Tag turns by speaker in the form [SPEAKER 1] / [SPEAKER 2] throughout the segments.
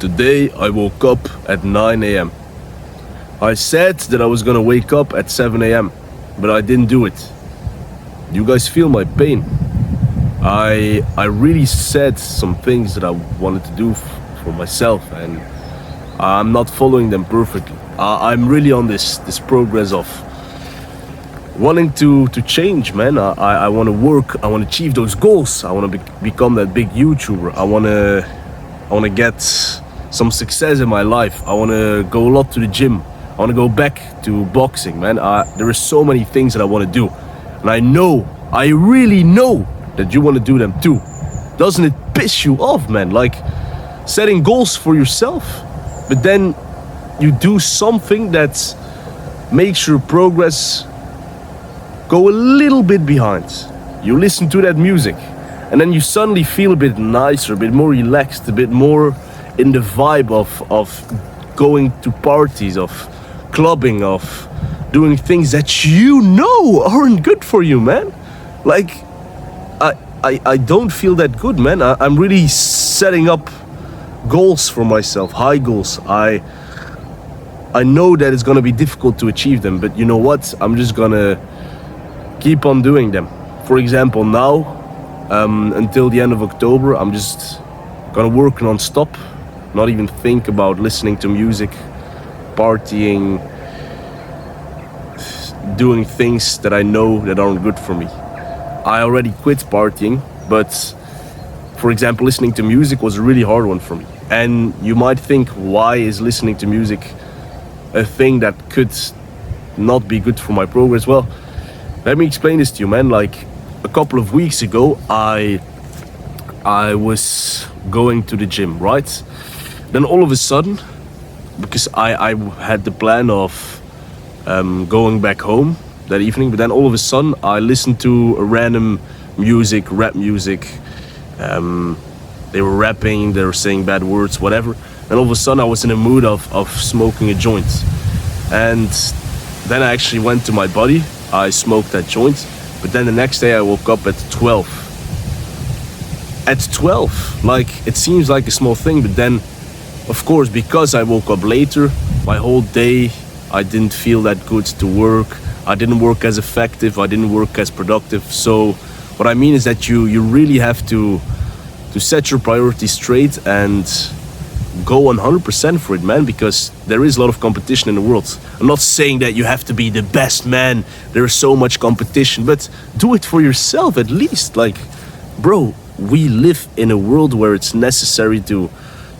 [SPEAKER 1] Today I woke up at 9 a.m. I said that I was gonna wake up at 7 a.m., but I didn't do it. You guys feel my pain. I really said some things that I wanted to do for myself, and I'm not following them perfectly. I'm really on this progress of wanting to change, man. I want to work. I want to achieve those goals. I want to become that big YouTuber. I want to get some success in my life. I want to go a lot to the gym. I want to go back to boxing, man. There are so many things that I want to do, and I really know that you want to do them too. Doesn't it piss you off, man? Like setting goals for yourself, but then you do something that makes your progress go a little bit behind. You listen to that music, and then you suddenly feel a bit nicer, a bit more relaxed, a bit more in the vibe of going to parties, of clubbing, of doing things that you know aren't good for you, man. Like, I don't feel that good, man. I'm really setting up goals for myself, high goals. I know that it's gonna be difficult to achieve them, but you know what? I'm just gonna keep on doing them. For example, now, until the end of October, I'm just gonna work non-stop, not even think about listening to music, partying, doing things that I know that aren't good for me. I already quit partying, but for example, listening to music was a really hard one for me. And you might think, why is listening to music a thing that could not be good for my progress? Well, let me explain this to you, man. Like a couple of weeks ago, I was going to the gym, right? Then all of a sudden, because I had the plan of going back home that evening, but then all of a sudden I listened to a random music, rap music. They were rapping, they were saying bad words, whatever. And all of a sudden I was in a mood of smoking a joint. And then I actually went to my buddy, I smoked that joint. But then the next day I woke up at 12. At 12, like, it seems like a small thing, but then, of course, because I woke up later, my whole day, I didn't feel that good to work. I didn't work as effective, I didn't work as productive. So what I mean is that you really have to set your priorities straight and go 100% for it, man, because there is a lot of competition in the world. I'm not saying that you have to be the best, man. There is so much competition, but do it for yourself at least. Like, bro, we live in a world where it's necessary to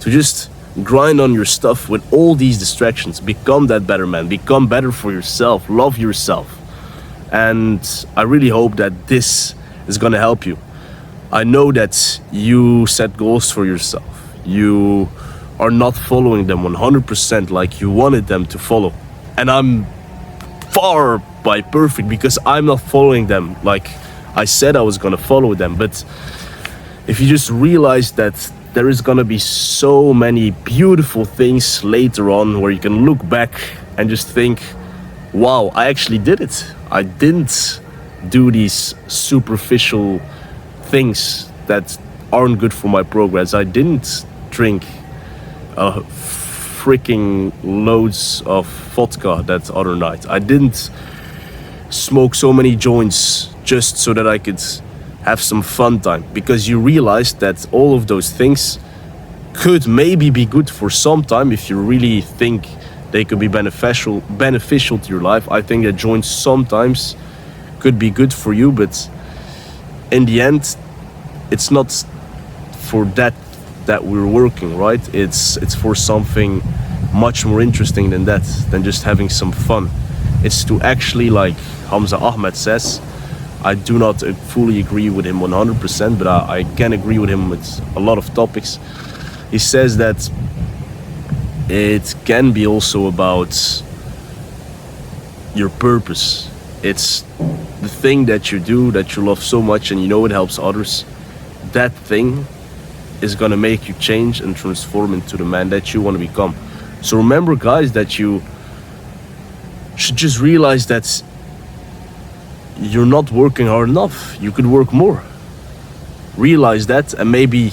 [SPEAKER 1] just grind on your stuff with all these distractions. Become that better, man. Become better for yourself. Love yourself. And I really hope that this is gonna help you. I know that you set goals for yourself. You are not following them 100% like you wanted them to follow. And I'm far by perfect because I'm not following them like I said I was gonna follow them. But if you just realize that there is gonna be so many beautiful things later on where you can look back and just think, wow, I actually did it. I didn't do these superficial things that aren't good for my progress. I didn't drink freaking loads of vodka that other night. I didn't smoke so many joints just so that I could have some fun time, because you realize that all of those things could maybe be good for some time if you really think they could be beneficial to your life. I think that joints sometimes could be good for you, but in the end, it's not for that we're working, right? It's for something much more interesting than that, than just having some fun. It's to actually, like Hamza Ahmed says, I do not fully agree with him 100%, but I can agree with him with a lot of topics. He says that it can be also about your purpose. It's the thing that you do that you love so much and you know it helps others. That thing is gonna make you change and transform into the man that you want to become. So remember, guys, that you should just realize that you're not working hard enough. You could work more. Realize that and maybe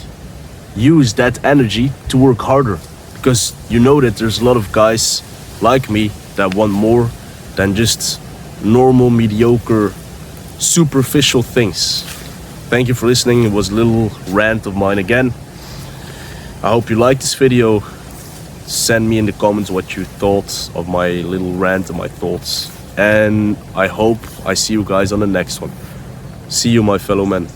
[SPEAKER 1] use that energy to work harder. because you know that there's a lot of guys like me that want more than just normal, mediocre, superficial things. Thank you for listening. It was a little rant of mine again. I hope you liked this video. Send me in the comments what you thought of my little rant and my thoughts. And I hope I see you guys on the next one. See you, my fellow men.